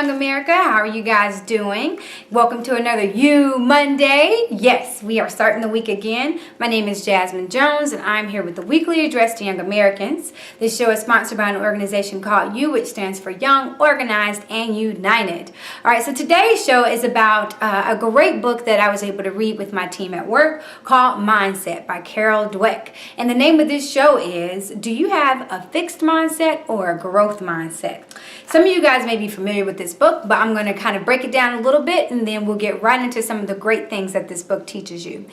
Young America. How are you guys doing? Welcome to another You Monday. Yes, we are starting the week again. My name is Jasmin Jones, and I'm here with the weekly address to young Americans. This show is sponsored by an organization called You, which stands for Young, Organized, and United. All right, so today's show is about a great book that I was able to read with my team at work called Mindset by Carol Dweck. And the name of this show is, do you have a fixed mindset or a growth mindset? Some of you guys may be familiar with this book, but I'm going to kind of break it down a little bit, and then we'll get right into some of the great things that this book teaches you.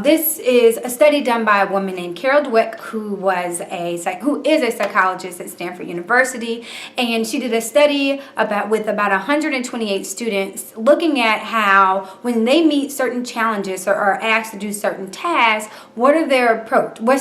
This is a study done by a woman named Carol Dweck, who is a psychologist at Stanford University, and she did a study with about 128 students, looking at how when they meet certain challenges or are asked to do certain tasks, what's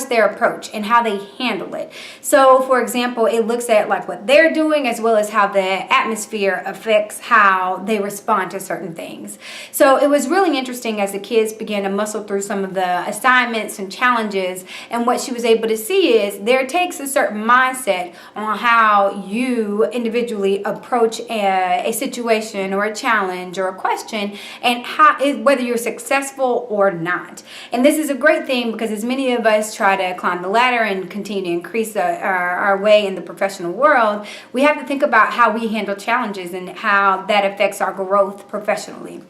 their approach and how they handle it. So, for example, it looks at like what they're doing as well as how the atmosphere affects how they respond to certain things. So it was really interesting as the kids began to muscle through some of the assignments and challenges, and what she was able to see is there takes a certain mindset on how you individually approach a situation or a challenge or a question, and whether you're successful or not. And this is a great thing because as many of us try to climb the ladder and continue to increase our way in the professional world, we have to think about how we handle challenges and how that affects our growth professionally.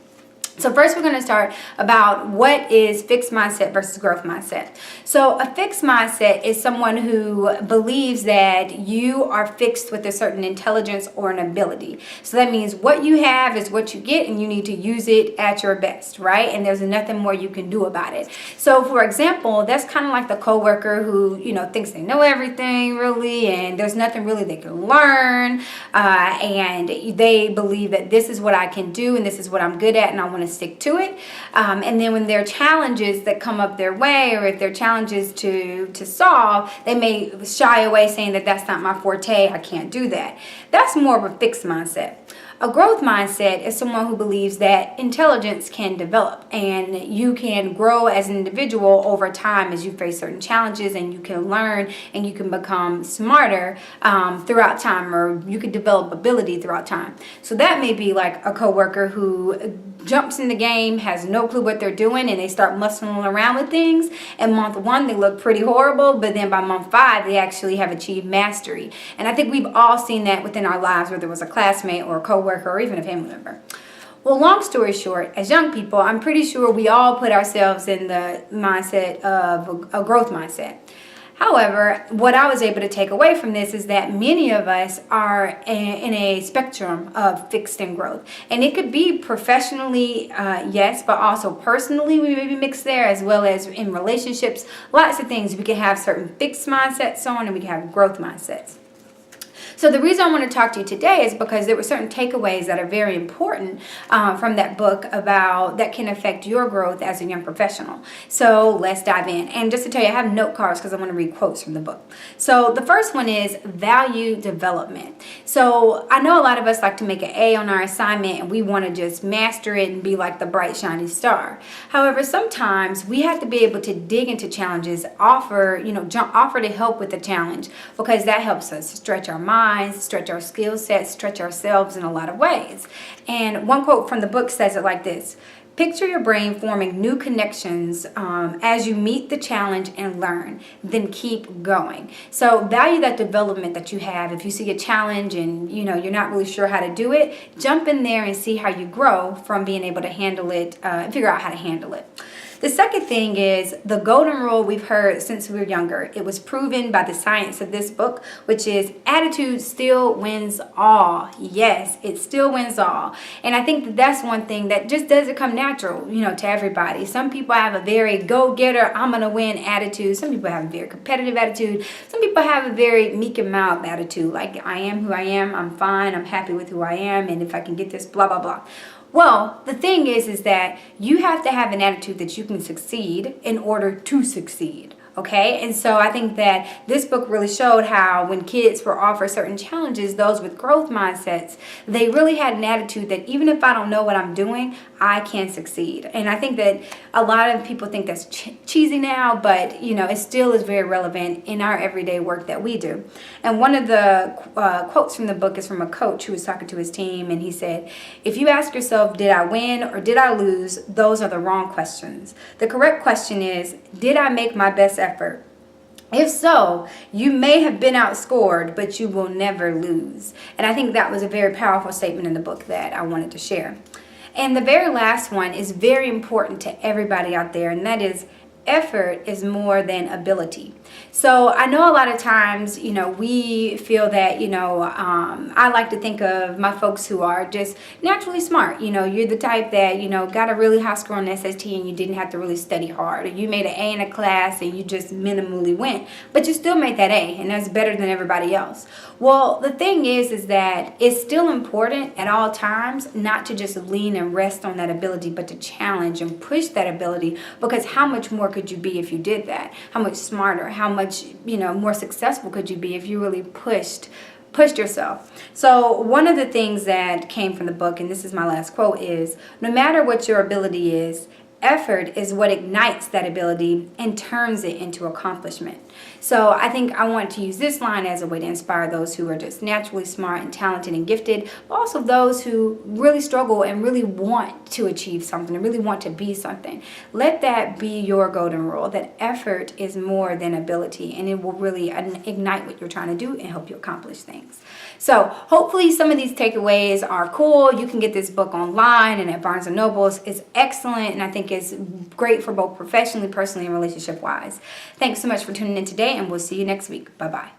So first we're going to start about what is fixed mindset versus growth mindset. So a fixed mindset is someone who believes that you are fixed with a certain intelligence or an ability. So that means what you have is what you get, and you need to use it at your best, right? And there's nothing more you can do about it. So for example, that's kind of like the coworker who, thinks they know everything really, and there's nothing really they can learn, and they believe that this is what I can do and this is what I'm good at and I want to stick to it. And then when there are challenges that come up their way, or if there are challenges to solve, they may shy away saying that that's not my forte, I can't do that. That's more of a fixed mindset. A growth mindset is someone who believes that intelligence can develop and you can grow as an individual over time as you face certain challenges, and you can learn and you can become smarter throughout time, or you could develop ability throughout time. So that may be like a coworker who jumps in the game, has no clue what they're doing, and they start muscling around with things. And month 1, they look pretty horrible, but then by month 5, they actually have achieved mastery. And I think we've all seen that within our lives, whether it was a classmate or a coworker or even a family member. Well, long story short, as young people, I'm pretty sure we all put ourselves in the mindset of a growth mindset. However, what I was able to take away from this is that many of us are in a spectrum of fixed and growth. And it could be professionally, yes, but also personally we may be mixed there, as well as in relationships. Lots of things. We can have certain fixed mindsets on, and we can have growth mindsets. So the reason I want to talk to you today is because there were certain takeaways that are very important from that book that can affect your growth as a young professional. So let's dive in. And just to tell you, I have note cards because I want to read quotes from the book. So the first one is value development. So I know a lot of us like to make an A on our assignment, and we want to just master it and be like the bright shiny star. However, sometimes we have to be able to dig into challenges, offer to help with the challenge, because that helps us stretch our mind, stretch our skill sets, stretch ourselves in a lot of ways. And one quote from the book says it like this: picture your brain forming new connections as you meet the challenge and learn, then keep going. So value that development that you have. If you see a challenge and you're not really sure how to do it, jump in there and see how you grow from being able to handle it, figure out how to handle it. The second thing is the golden rule we've heard since we were younger. It was proven by the science of this book, which is attitude still wins all. Yes, it still wins all. And I think that's one thing that just doesn't come natural, to everybody. Some people have a very go-getter, I'm going to win attitude. Some people have a very competitive attitude. Some people have a very meek and mild attitude, like I am who I am, I'm fine, I'm happy with who I am, and if I can get this, blah, blah, blah. Well, the thing is that you have to have an attitude that you can succeed in order to succeed. Okay, and so I think that this book really showed how when kids were offered certain challenges, those with growth mindsets, they really had an attitude that even if I don't know what I'm doing, I can succeed. And I think that a lot of people think that's cheesy now, but it still is very relevant in our everyday work that we do. And one of the quotes from the book is from a coach who was talking to his team, and he said, if you ask yourself, did I win or did I lose? Those are the wrong questions. The correct question is, did I make my best effort? If so, you may have been outscored, but you will never lose. And I think that was a very powerful statement in the book that I wanted to share. And the very last one is very important to everybody out there, and that is effort is more than ability. So I know a lot of times, we feel that, I like to think of my folks who are just naturally smart. You're the type that, got a really high score on the SAT and you didn't have to really study hard. Or you made an A in a class and you just minimally went. But you still made that A, and that's better than everybody else. Well, the thing is that it's still important at all times not to just lean and rest on that ability, but to challenge and push that ability, because how much more could you be if you did that? How much smarter, how much more successful could you be if you really pushed yourself? So one of the things that came from the book, and this is my last quote, is no matter what your ability is, effort is what ignites that ability and turns it into accomplishment. So I think I want to use this line as a way to inspire those who are just naturally smart and talented and gifted, but also those who really struggle and really want to achieve something and really want to be something. Let that be your golden rule, that effort is more than ability, and it will really ignite what you're trying to do and help you accomplish things. So hopefully some of these takeaways are cool. You can get this book online and at Barnes & Nobles. It's excellent, and I think it's great for both professionally, personally, and relationship-wise. Thanks so much for tuning in today, and we'll see you next week. Bye-bye.